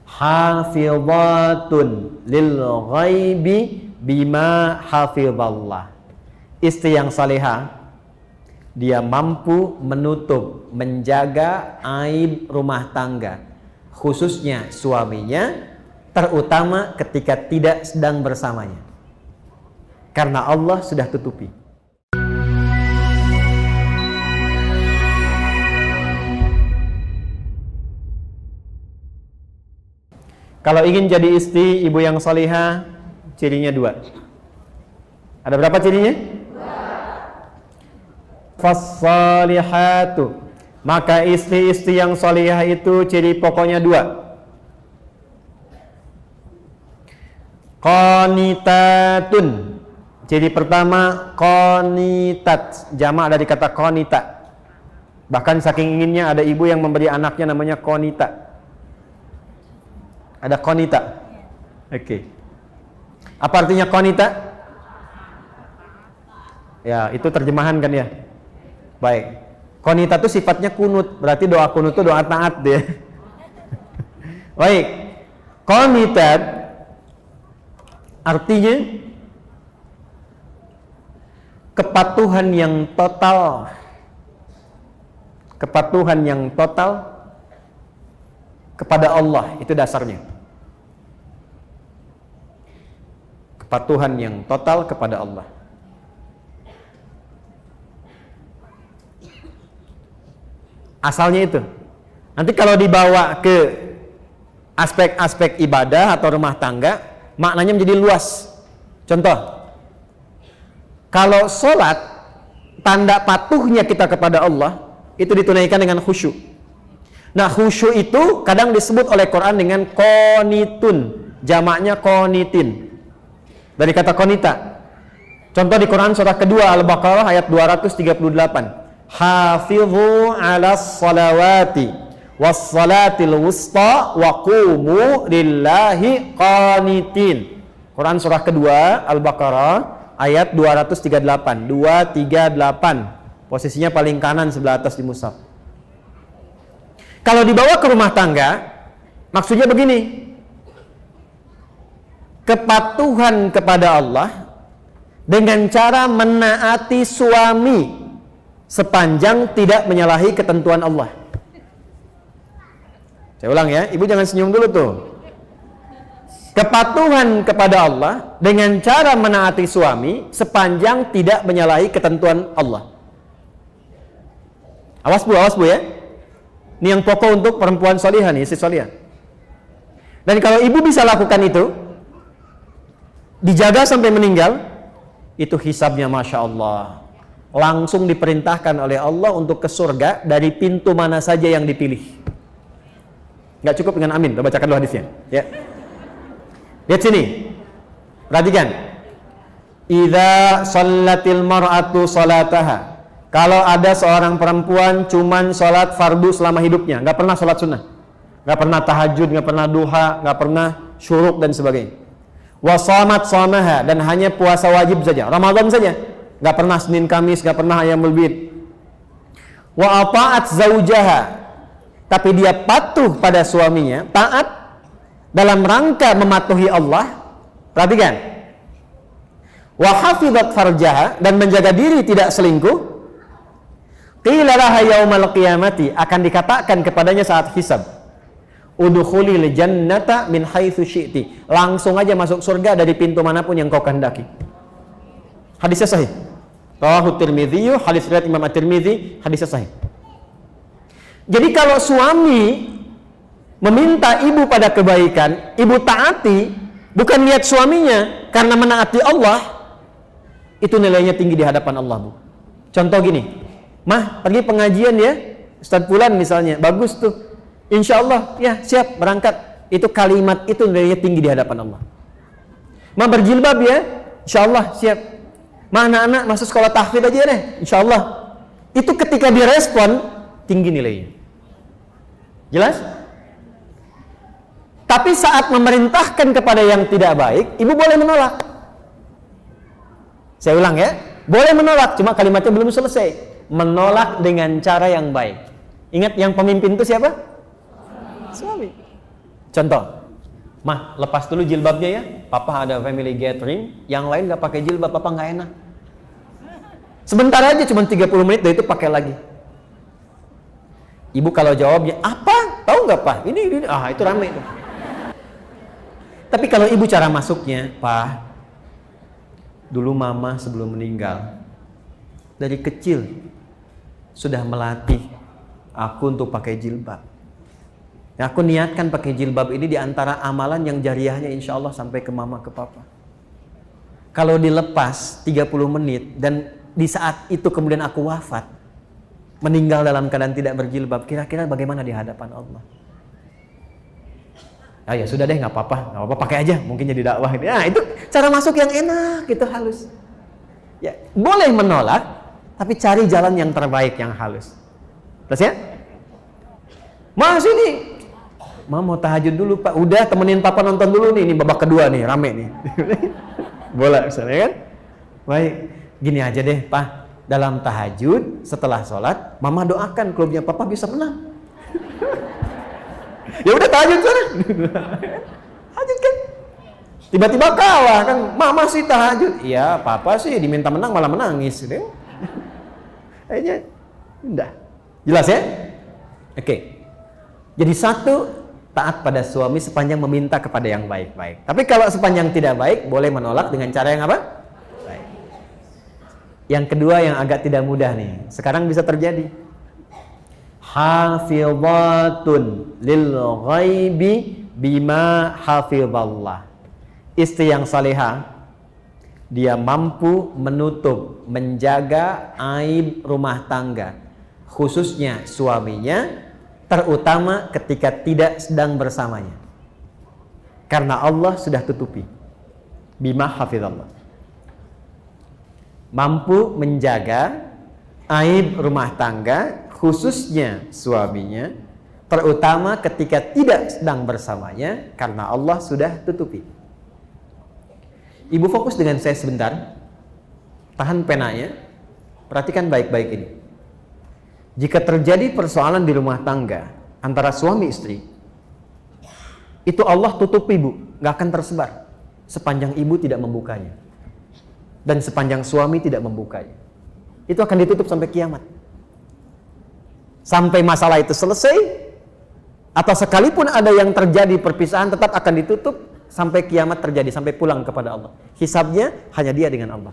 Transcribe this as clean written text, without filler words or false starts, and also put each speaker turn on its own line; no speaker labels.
hafizatun lil ghaibi bima hafizallah. Istri yang salihah, dia mampu menutup, menjaga aib rumah tangga, khususnya suaminya, terutama ketika tidak sedang bersamanya, karena Allah sudah tutupi. Kalau ingin jadi istri ibu yang salihah, cirinya 2. Ada berapa cirinya? 2. Fassalihatu, maka istri-istri yang salihah itu ciri pokoknya 2. Qanitatun, ciri pertama qanitat, jamak dari kata qanita. Bahkan saking inginnya ada ibu yang memberi anaknya namanya qanita. Ada qanita. Oke. Apa artinya qanita? Ya, itu terjemahan kan ya. Baik. Qanita itu sifatnya kunut, berarti doa kunut itu doa taat dia. Baik. Qanitat artinya kepatuhan yang total. Kepatuhan yang total kepada Allah, itu dasarnya. Kepatuhan yang total kepada Allah. Asalnya itu. Nanti kalau dibawa ke aspek-aspek ibadah atau rumah tangga, maknanya menjadi luas. Contoh, kalau sholat, tanda patuhnya kita kepada Allah itu ditunaikan dengan khusyuk. Nah, khusyuk itu kadang disebut oleh Quran dengan qanitun, jamaknya qanitin, dari kata qanita. Contoh di Quran surah kedua Al-Baqarah ayat 238, hafizu 'alas salawati was salatil wusta wa qumu lillahi qanitin. Quran surah kedua Al-Baqarah ayat 238, 238, posisinya paling kanan sebelah atas di mushaf. Kalau dibawa ke rumah tangga, maksudnya begini, kepatuhan kepada Allah dengan cara menaati suami sepanjang tidak menyalahi ketentuan Allah. Saya ulang ya, ibu jangan senyum dulu tuh. Kepatuhan kepada Allah dengan cara menaati suami sepanjang tidak menyalahi ketentuan Allah. Awas bu ya. Ini yang pokok untuk perempuan solihah nih, istri solihah. Dan kalau ibu bisa lakukan itu, dijaga sampai meninggal, itu hisabnya Masya Allah. Langsung diperintahkan oleh Allah untuk ke surga dari pintu mana saja yang dipilih. Nggak cukup dengan amin, kita bacakan dulu hadisnya. Ya. Lihat sini, perhatikan. Idza shallatil mar'atu salataha. Kalau ada seorang perempuan cuman sholat fardu selama hidupnya, nggak pernah sholat sunnah, nggak pernah tahajud, nggak pernah duha, nggak pernah syuruk dan sebagainya. Wa shamat shamaha, dan hanya puasa wajib saja, Ramadan saja, nggak pernah Senin Kamis, nggak pernah Ayyamul Bid. Wa ata'at zaujaha, tapi dia patuh pada suaminya, taat dalam rangka mematuhi Allah. Perhatikan. Wa hafizat farjaha, dan menjaga diri tidak selingkuh. Qila laha yaumal qiyamati, akan dikatakan kepadanya saat hisab, udkhulil jannata min haitsu syi'ti, langsung aja masuk surga dari pintu manapun yang kau kehendaki. Hadisnya sahih. Rawahu Tirmidzi, hadis riwayat Imam At-Tirmidzi, hadisnya sahih. Jadi kalau suami meminta ibu pada kebaikan, ibu taati, bukan lihat suaminya karena menaati Allah, itu nilainya tinggi di hadapan Allah, Bu. Contoh gini, Mah, pergi pengajian ya, Ustadz Fulan misalnya, bagus tuh, insya Allah, ya siap berangkat. Itu kalimat itu nilainya tinggi di hadapan Allah. Mah berjilbab ya, insya Allah siap. Mah anak-anak masuk sekolah tahfidz aja deh, insya Allah. Itu ketika direspon, tinggi nilainya. Jelas? Tapi saat memerintahkan kepada yang tidak baik, ibu boleh menolak. Saya ulang ya, boleh menolak, cuma kalimatnya belum selesai. Menolak dengan cara yang baik. Ingat yang pemimpin itu siapa? Suami. Contoh, Mah, lepas dulu jilbabnya ya. Papa ada family gathering, yang lain nggak pakai jilbab, papa nggak enak. Sebentar aja, cuma 30 menit, dari itu pakai lagi. Ibu kalau jawabnya, apa? Tahu nggak Pak? Ini, itu rame tuh. Tapi kalau ibu cara masuknya, Pak, dulu mama sebelum meninggal, dari kecil sudah melatih aku untuk pakai jilbab. Ya, aku niatkan pakai jilbab ini di antara amalan yang jariahnya insya Allah sampai ke mama, ke papa. Kalau dilepas 30 menit dan di saat itu kemudian aku wafat, meninggal dalam keadaan tidak berjilbab, kira-kira bagaimana di hadapan Allah? Ah, ya sudah deh, nggak apa-apa, pakai aja, mungkin jadi dakwah. Ya, itu cara masuk yang enak, gitu, halus. Ya, boleh menolak, tapi cari jalan yang terbaik, yang halus. Terus ya? Mas ini, Ma mau tahajud dulu Pak. Udah, temenin Papa nonton dulu nih. Ini babak kedua nih, rame nih. Bola misalnya kan. Baik, gini aja deh Pak. Dalam tahajud, setelah sholat, Mama doakan klubnya Papa bisa menang. Ya udah tahajud sana. Tahajud kan. Tiba-tiba kalah kan. Mama sih tahajud. Iya, Papa sih diminta menang malah menangis. Kayaknya udah. Jelas ya? Oke. Jadi satu, taat pada suami sepanjang meminta kepada yang baik-baik. Tapi kalau sepanjang tidak baik, boleh menolak dengan cara yang apa? Baik. Yang kedua yang agak tidak mudah nih. Sekarang bisa terjadi. Hafizatun lil ghaibi bima hafizallah. Istri yang salihah, dia mampu menutup, menjaga aib rumah tangga, khususnya suaminya, terutama ketika tidak sedang bersamanya. Karena Allah sudah tutupi. Bima hafizallah. Mampu menjaga aib rumah tangga, khususnya suaminya, terutama ketika tidak sedang bersamanya, karena Allah sudah tutupi. Ibu fokus dengan saya sebentar. Tahan penanya. Perhatikan baik-baik ini. Jika terjadi persoalan di rumah tangga antara suami istri, itu Allah tutup ibu, nggak akan tersebar sepanjang ibu tidak membukanya dan sepanjang suami tidak membukanya. Itu akan ditutup sampai kiamat, sampai masalah itu selesai, atau sekalipun ada yang terjadi perpisahan tetap akan ditutup sampai kiamat terjadi, sampai pulang kepada Allah. Hisabnya hanya dia dengan Allah.